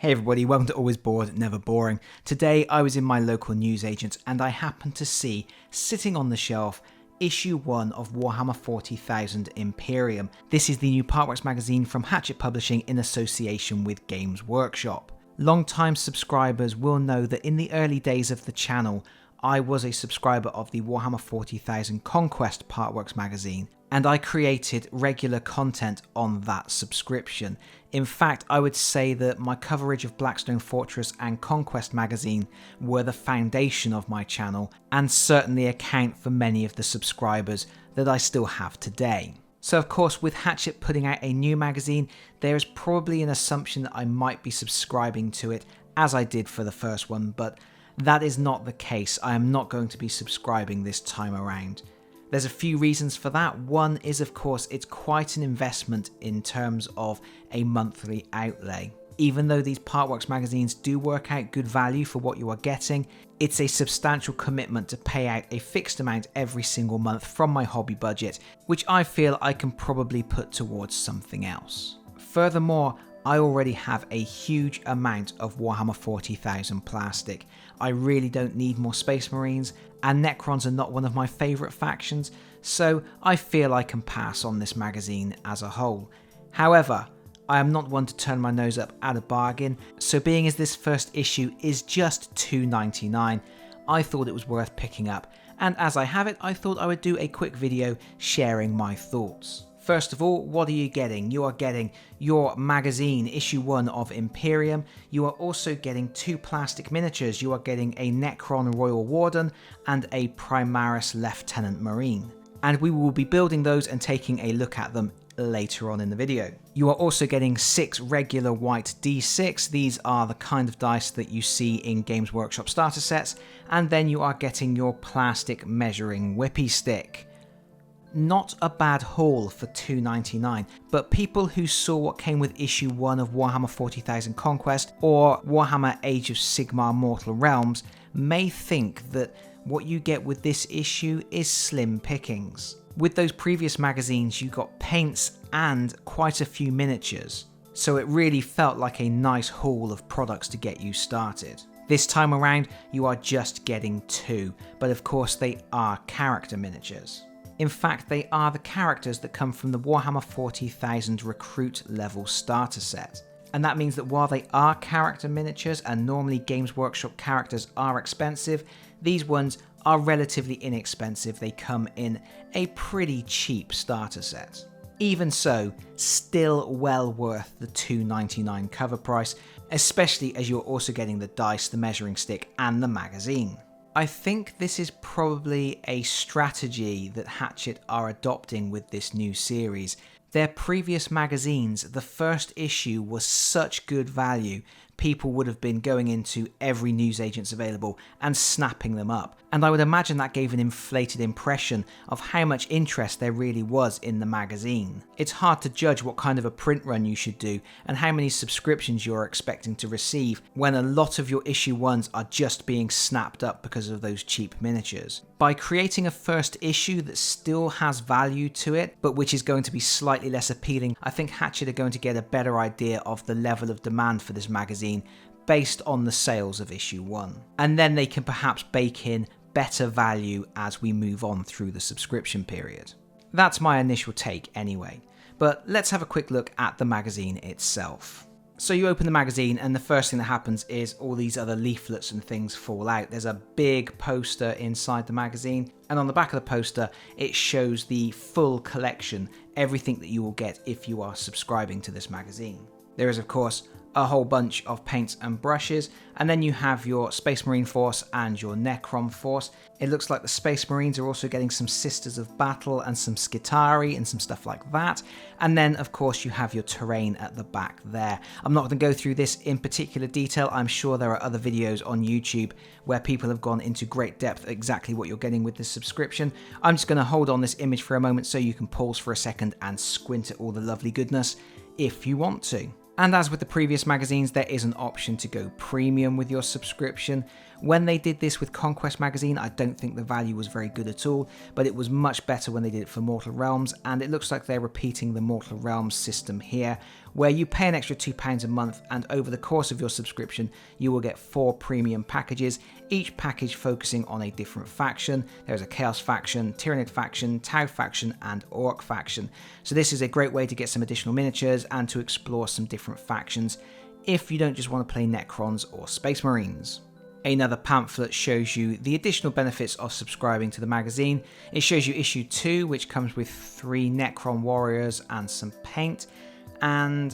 Hey everybody, welcome to Always Bored, Never Boring. Today I was in my local newsagent and I happened to see, sitting on the shelf, issue 1 of Warhammer 40,000 Imperium. This is the new Partworks magazine from Hachette Publishing in association with Games Workshop. Long-time subscribers will know that in the early days of the channel, I was a subscriber of the Warhammer 40,000 Conquest Partworks magazine, and I created regular content on that subscription. In fact, I would say that my coverage of Blackstone Fortress and Conquest magazine were the foundation of my channel, and certainly account for many of the subscribers that I still have today. So of course, with Hachette putting out a new magazine, there is probably an assumption that I might be subscribing to it, as I did for the first one, but that is not the case. I am not going to be subscribing this time around. There's a few reasons for that. One is, of course, it's quite an investment in terms of a monthly outlay. Even though these Partworks magazines do work out good value for what you are getting, it's a substantial commitment to pay out a fixed amount every single month from my hobby budget, which I feel I can probably put towards something else. Furthermore, I already have a huge amount of Warhammer 40,000 plastic. I really don't need more Space Marines, and Necrons are not one of my favourite factions, so I feel I can pass on this magazine as a whole. However, I am not one to turn my nose up at a bargain, so being as this first issue is just $2.99, I thought it was worth picking up, and as I have it, I thought I would do a quick video sharing my thoughts. First of all, what are you getting? You are getting your magazine, issue 1 of Imperium. You are also getting 2 plastic miniatures. You are getting a Necron Royal Warden and a Primaris Lieutenant Marine. And we will be building those and taking a look at them later on in the video. You are also getting 6 regular white D6. These are the kind of dice that you see in Games Workshop starter sets. And then you are getting your plastic measuring whippy stick. Not a bad haul for $2.99, but people who saw what came with issue 1 of Warhammer 40,000 Conquest or Warhammer Age of Sigmar Mortal Realms may think that what you get with this issue is slim pickings. With those previous magazines you got paints and quite a few miniatures, so it really felt like a nice haul of products to get you started. This time around you are just getting 2, but of course they are character miniatures. In fact, they are the characters that come from the Warhammer 40,000 Recruit level starter set. And that means that while they are character miniatures and normally Games Workshop characters are expensive, these ones are relatively inexpensive. They come in a pretty cheap starter set. Even so, still well worth the $2.99 cover price, especially as you're also getting the dice, the measuring stick, and the magazine. I think this is probably a strategy that Hachette are adopting with this new series. Their previous magazines, the first issue was such good value, people would have been going into every newsagents available and snapping them up. And I would imagine that gave an inflated impression of how much interest there really was in the magazine. It's hard to judge what kind of a print run you should do and how many subscriptions you're expecting to receive when a lot of your issue 1s are just being snapped up because of those cheap miniatures. By creating a first issue that still has value to it, but which is going to be slightly less appealing, I think Hachette are going to get a better idea of the level of demand for this magazine based on the sales of issue 1. And then they can perhaps bake in better value as we move on through the subscription period. That's my initial take anyway, but let's have a quick look at the magazine itself. So you open the magazine and the first thing that happens is all these other leaflets and things fall out. There's a big poster inside the magazine, and on the back of the poster it shows the full collection, everything that you will get if you are subscribing to this magazine. There is of course a whole bunch of paints and brushes, and then you have your Space Marine force and your Necron force. It looks like the Space Marines are also getting some Sisters of Battle and some Skitarii and some stuff like that. And then of course you have your terrain at the back there. I'm not going to go through this in particular detail. I'm sure there are other videos on YouTube where people have gone into great depth exactly what you're getting with this subscription. I'm just going to hold on this image for a moment so you can pause for a second and squint at all the lovely goodness if you want to. And as with the previous magazines, there is an option to go premium with your subscription. When they did this with Conquest magazine, I don't think the value was very good at all, but it was much better when they did it for Mortal Realms, and it looks like they're repeating the Mortal Realms system here, where you pay an extra £2 a month, and over the course of your subscription, you will get 4 premium packages, each package focusing on a different faction. There's a Chaos faction, Tyranid faction, Tau faction, and Orc faction. So this is a great way to get some additional miniatures and to explore some different factions if you don't just want to play Necrons or Space Marines. Another pamphlet shows you the additional benefits of subscribing to the magazine. It shows you issue 2, which comes with 3 Necron warriors and some paint. And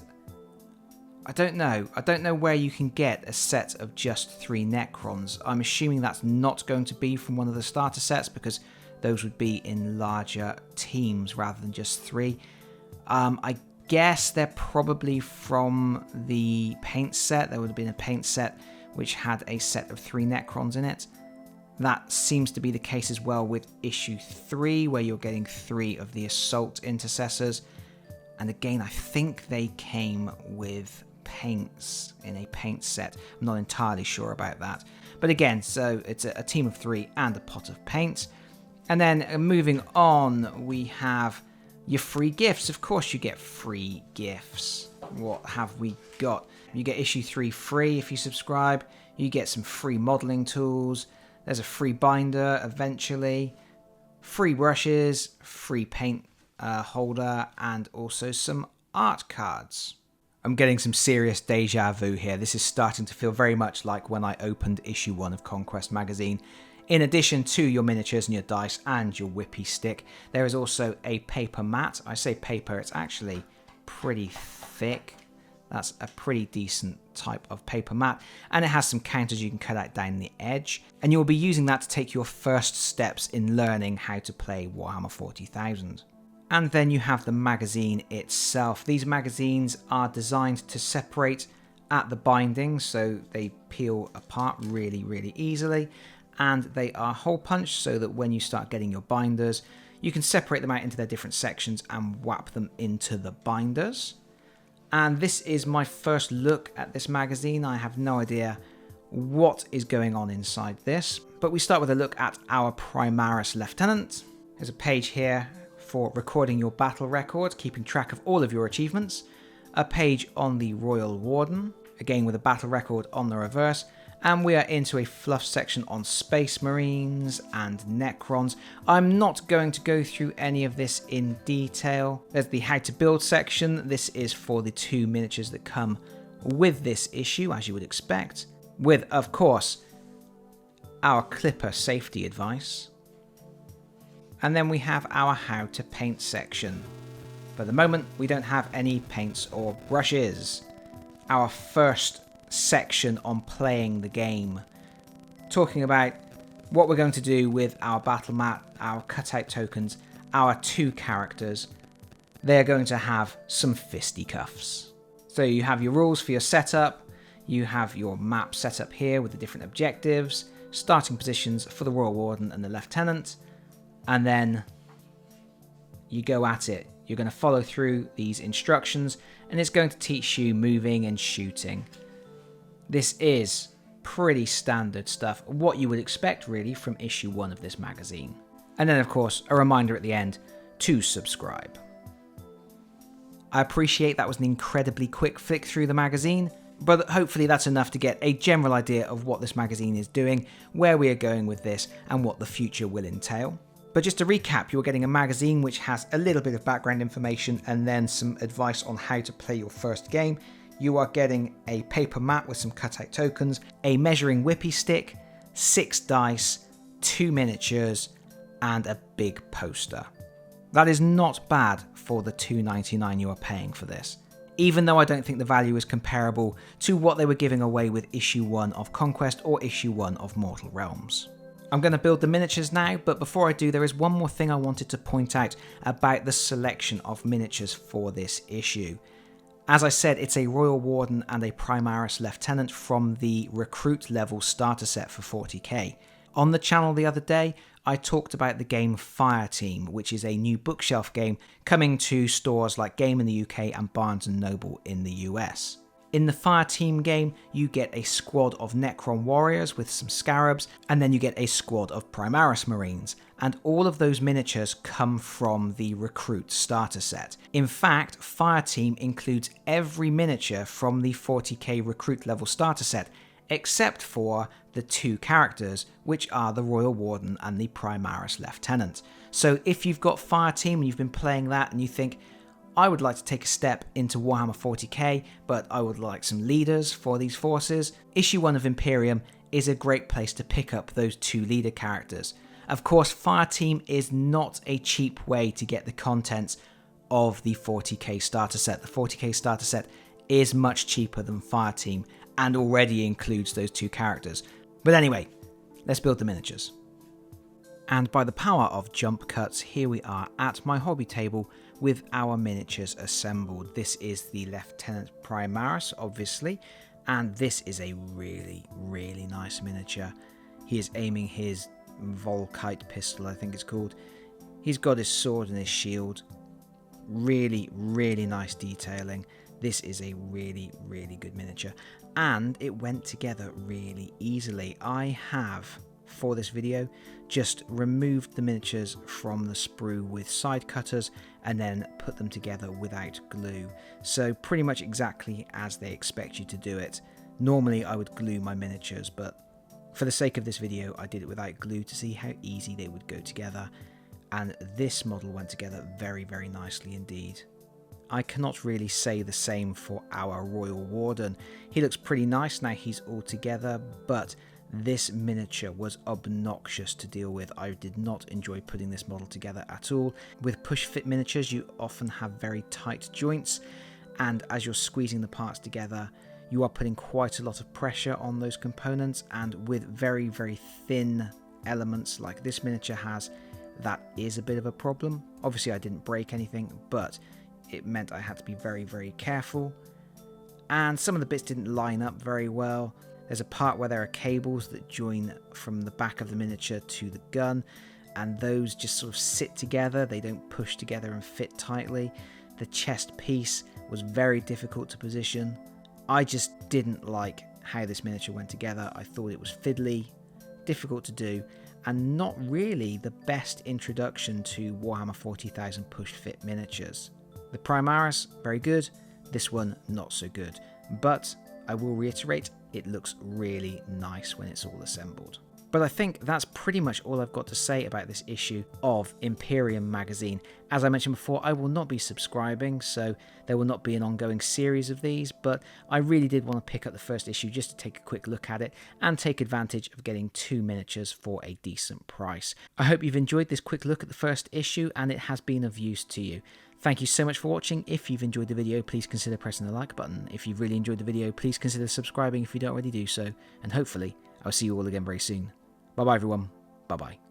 I don't know where you can get a set of just 3 Necrons. I'm assuming that's not going to be from one of the starter sets, because those would be in larger teams rather than just 3. I guess they're probably from the paint set. There would have been a paint set which had a set of 3 Necrons in it. That seems to be the case as well with issue 3, where you're getting 3 of the Assault Intercessors. And again, I think they came with paints in a paint set. I'm not entirely sure about that. But again, so it's a team of 3 and a pot of paint. And then moving on, we have your free gifts. Of course you get free gifts. What have we got? You get issue 3 free if you subscribe. You get some free modeling tools. There's a free binder eventually. Free brushes, free paint holder, and also some art cards. I'm getting some serious deja vu here. This is starting to feel very much like when I opened issue 1 of Conquest magazine. In addition to your miniatures and your dice and your whippy stick, there is also a paper mat. I say paper, it's actually pretty thick. That's a pretty decent type of paper mat, and it has some counters you can cut out down the edge, and you'll be using that to take your first steps in learning how to play Warhammer 40,000. And then you have the magazine itself. These magazines are designed to separate at the binding, so they peel apart really easily, and they are hole punched so that when you start getting your binders, you can separate them out into their different sections and whap them into the binders. And this is my first look at this magazine. I have no idea what is going on inside this, but we start with a look at our Primaris Lieutenant. There's a page here for recording your battle record, keeping track of all of your achievements. A page on the Royal Warden, again with a battle record on the reverse. And we are into a fluff section on Space Marines and Necrons. I'm not going to go through any of this in detail. There's the how to build section. This is for the 2 miniatures that come with this issue, as you would expect. With, of course, our Clipper safety advice. And then we have our how to paint section. For the moment, we don't have any paints or brushes. Our first section on playing the game, talking about what we're going to do with our battle mat, our cutout tokens, our 2 characters. They're going to have some fisticuffs. So you have your rules for your setup, you have your map set up here with the different objectives, starting positions for the Royal Warden and the Lieutenant, and then you go at it. You're going to follow through these instructions, and it's going to teach you moving and shooting. This is pretty standard stuff, what you would expect really from issue 1 of this magazine. And then of course, a reminder at the end to subscribe. I appreciate that was an incredibly quick flick through the magazine, but hopefully that's enough to get a general idea of what this magazine is doing, where we are going with this, and what the future will entail. But just to recap, you're getting a magazine which has a little bit of background information and then some advice on how to play your first game. You are getting a paper mat with some cutout tokens, a measuring whippy stick, 6 dice, 2 miniatures, and a big poster. That is not bad for the $2.99 you are paying for this, even though I don't think the value is comparable to what they were giving away with issue 1 of Conquest or issue 1 of Mortal Realms. I'm going to build the miniatures now, but before I do, there is one more thing I wanted to point out about the selection of miniatures for this issue. As I said, it's a Royal Warden and a Primaris Lieutenant from the Recruit level starter set for 40k. On the channel the other day, I talked about the game Fireteam, which is a new bookshelf game coming to stores like Game in the UK and Barnes & Noble in the US. In the Fireteam game, you get a squad of Necron warriors with some scarabs, and then you get a squad of Primaris Marines. And all of those miniatures come from the Recruit starter set. In fact, Fireteam includes every miniature from the 40k Recruit level starter set, except for the two characters, which are the Royal Warden and the Primaris Lieutenant. So if you've got Fireteam and you've been playing that and you think, I would like to take a step into Warhammer 40k, but I would like some leaders for these forces, issue 1 of Imperium is a great place to pick up those two leader characters. Of course, Fireteam is not a cheap way to get the contents of the 40k starter set. The 40k starter set is much cheaper than Fireteam and already includes those two characters. But anyway, let's build the miniatures. And by the power of jump cuts, here we are at my hobby table with our miniatures assembled. This is the Lieutenant Primaris, obviously, and this is a really, really nice miniature. He is aiming his Volkite pistol, I think it's called. He's got his sword and his shield. Really, really nice detailing. This is a really, really good miniature, and it went together really easily. I have, for this video, just removed the miniatures from the sprue with side cutters and then put them together without glue. So pretty much exactly as they expect you to do it. Normally I would glue my miniatures, but for the sake of this video I did it without glue to see how easy they would go together, and this model went together very, very nicely indeed. I cannot really say the same for our Royal Warden. He looks pretty nice now he's all together, but this miniature was obnoxious to deal with. I did not enjoy putting this model together at all. With push fit miniatures, you often have very tight joints, and as you're squeezing the parts together, you are putting quite a lot of pressure on those components, and with very, very thin elements like this miniature has, that is a bit of a problem. Obviously I didn't break anything, but it meant I had to be very, very careful, and some of the bits didn't line up very well. There's a part where there are cables that join from the back of the miniature to the gun, and those just sort of sit together. They don't push together and fit tightly. The chest piece was very difficult to position. I just didn't like how this miniature went together. I thought it was fiddly, difficult to do, and not really the best introduction to Warhammer 40,000 push fit miniatures. The Primaris, very good. This one, not so good. But I will reiterate, it looks really nice when it's all assembled. But I think that's pretty much all I've got to say about this issue of Imperium magazine. As I mentioned before, I will not be subscribing, so there will not be an ongoing series of these, but I really did want to pick up the first issue just to take a quick look at it and take advantage of getting two miniatures for a decent price. I hope you've enjoyed this quick look at the first issue and it has been of use to you. Thank you so much for watching. If you've enjoyed the video, please consider pressing the like button. If you've really enjoyed the video, please consider subscribing if you don't already do so, and hopefully I'll see you all again very soon. Bye bye everyone. Bye bye.